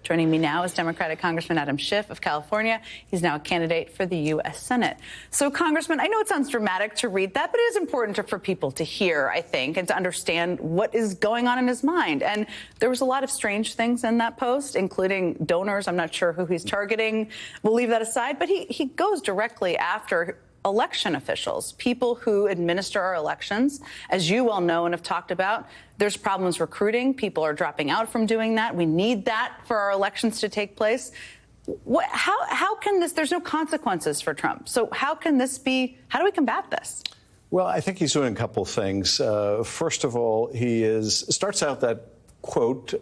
Joining me now is Democratic Congressman Adam Schiff of California. He's now a candidate for the U.S. Senate. So, Congressman, I know it sounds dramatic to read that, but it is important for people to hear, I think, and to understand what is going on in his mind. And there was a lot of strange things in that post, including donors. I'm not sure who he's targeting. We'll leave that aside. But he goes directly after election officials, people who administer our elections. As you well know and have talked about, there's problems recruiting. People are dropping out from doing that. We need that for our elections to take place. How can this, there's no consequences for Trump. So how can this be, how do we combat this? Well, I think he's doing a couple things. First of all, starts out that quote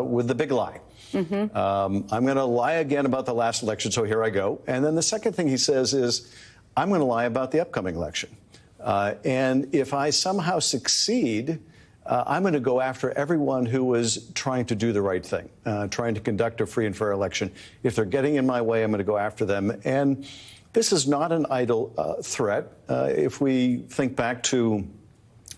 with the big lie. I'm going to lie again about the last election, so here I go. And then the second thing he says is, I'm going to lie about the upcoming election. And if I somehow succeed, I'm going to go after everyone who was trying to do the right thing, trying to conduct a free and fair election. If they're getting in my way, I'm going to go after them. And this is not an idle threat. If we think back to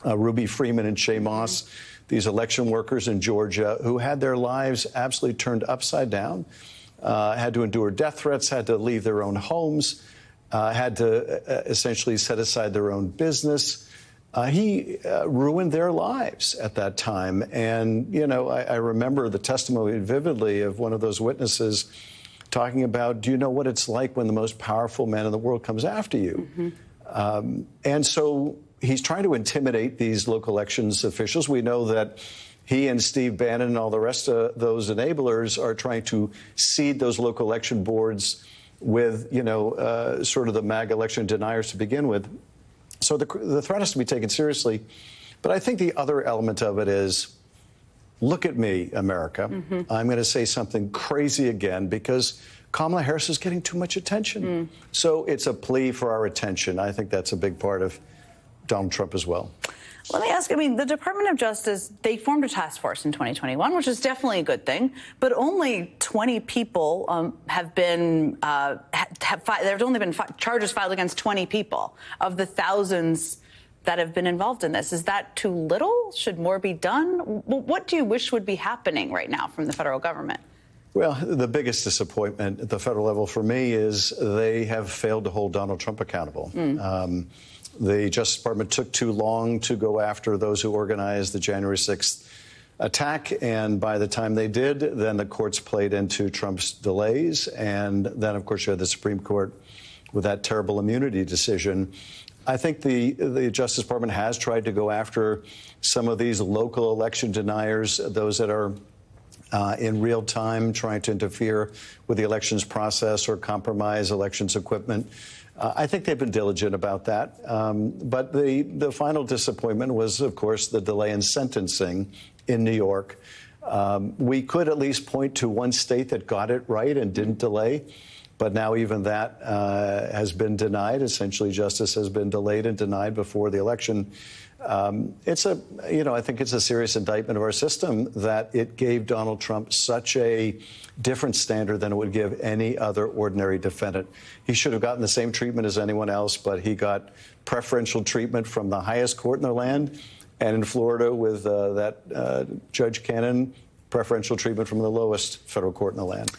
Ruby Freeman and Shay Moss, these election workers in Georgia who had their lives absolutely turned upside down, had to endure death threats, had to leave their own homes, had to essentially set aside their own business. He ruined their lives at that time. And, you know, I remember the testimony vividly of one of those witnesses talking about, do you know what it's like when the most powerful man in the world comes after you? And so he's trying to intimidate these local elections officials. We know that he and Steve Bannon and all the rest of those enablers are trying to seed those local election boards with, you know, sort of the MAGA election deniers to begin with. So the threat has to be taken seriously. But I think the other element of it is, look at me, America. I'm going to say something crazy again because Kamala Harris is getting too much attention. So it's a plea for our attention. I think that's a big part of Donald Trump as well. Let me ask, I mean, the Department of Justice, they formed a task force in 2021, which is definitely a good thing, but only 20 people have been, there's only been charges filed against 20 people of the thousands that have been involved in this. Is that too little? Should more be done? What do you wish would be happening right now from the federal government? Well, the biggest disappointment at the federal level for me is they have failed to hold Donald Trump accountable. The Justice Department took too long to go after those who organized the January 6th attack. And by the time they did, then the courts played into Trump's delays. And then, of course, you had the Supreme Court with that terrible immunity decision. I think the Justice Department has tried to go after some of these local election deniers, those that are in real time trying to interfere with the elections process or compromise elections equipment. I think they've been diligent about that. But the final disappointment was, of course, the delay in sentencing in New York. We could at least point to one state that got it right and didn't delay. But now even that has been denied. Essentially, justice has been delayed and denied before the election. I think it's a serious indictment of our system that it gave Donald Trump such a different standard than it would give any other ordinary defendant. He should have gotten the same treatment as anyone else, but he got preferential treatment from the highest court in the land. And in Florida, with Judge Cannon, preferential treatment from the lowest federal court in the land.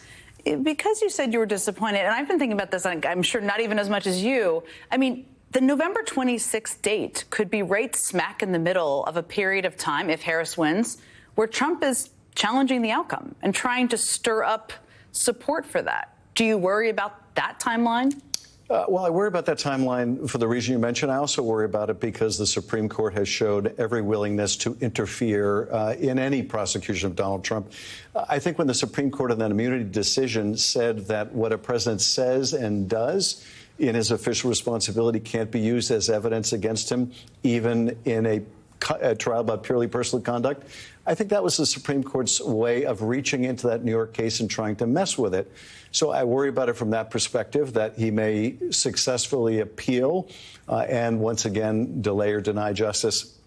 Because you said you were disappointed, and I've been thinking about this, I'm sure not even as much as you. I mean, the November 26th date could be right smack in the middle of a period of time, if Harris wins, where Trump is challenging the outcome and trying to stir up support for that. Do you worry about that timeline? Well, I worry about that timeline for the reason you mentioned. I also worry about it because the Supreme Court has showed every willingness to interfere in any prosecution of Donald Trump. I think when the Supreme Court in that immunity decision said that what a president says and does in his official responsibility can't be used as evidence against him, even in a trial about purely personal conduct, I think that was the Supreme Court's way of reaching into that New York case and trying to mess with it. So I worry about it from that perspective, that he may successfully appeal and once again delay or deny justice.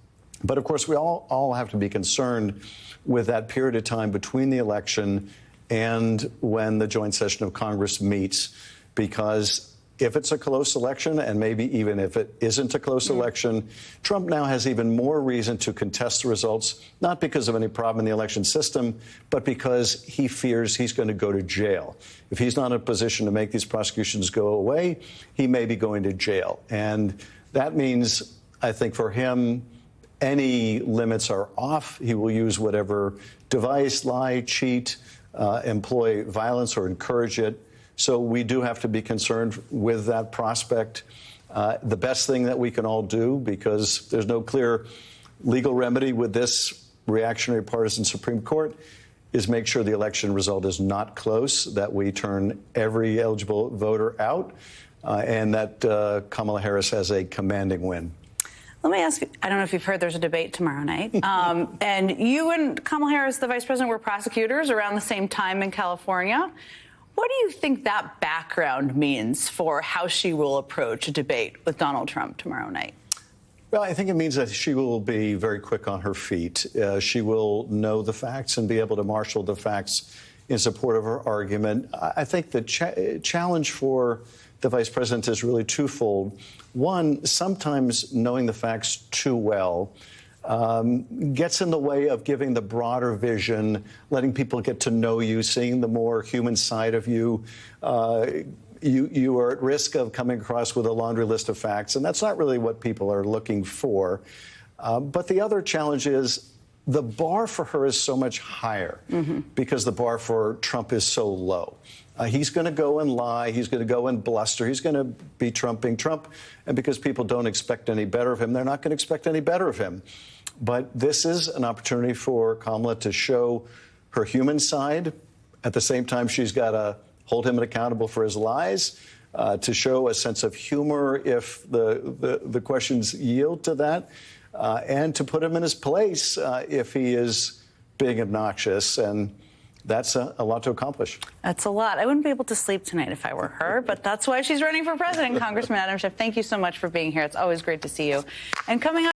But of course, we all have to be concerned with that period of time between the election and when the joint session of Congress meets, because if it's a close election, and maybe even if it isn't a close election, Trump now has even more reason to contest the results, not because of any problem in the election system, but because he fears he's going to go to jail. If he's not in a position to make these prosecutions go away, he may be going to jail. And that means, I think, for him, any limits are off. He will use whatever device, lie, cheat, employ violence or encourage it. So we do have to be concerned with that prospect. The best thing that we can all do, because there's no clear legal remedy with this reactionary partisan Supreme Court, is make sure the election result is not close, that we turn every eligible voter out, and that Kamala Harris has a commanding win. Let me ask you, I don't know if you've heard there's a debate tomorrow night. And you and Kamala Harris, the vice president, were prosecutors around the same time in California. What do you think that background means for how she will approach a debate with Donald Trump tomorrow night? Well, I think it means that she will be very quick on her feet. She will know the facts and be able to marshal the facts in support of her argument. I think the challenge for the vice president is really twofold. One, sometimes knowing the facts too well gets in the way of giving the broader vision, letting people get to know you, seeing the more human side of you. You are at risk of coming across with a laundry list of facts, and that's not really what people are looking for. But the other challenge is the bar for her is so much higher because the bar for Trump is so low. He's going to go and lie. He's going to go and bluster. He's going to be trumping Trump. And because people don't expect any better of him, they're not going to expect any better of him. But this is an opportunity for Kamala to show her human side. At the same time, she's got to hold him accountable for his lies, to show a sense of humor if the questions yield to that, and to put him in his place if he is being obnoxious. And that's a lot to accomplish. That's a lot. I wouldn't be able to sleep tonight if I were her, but that's why she's running for president. Congressman Adam Schiff, thank you so much for being here. It's always great to see you. And coming up.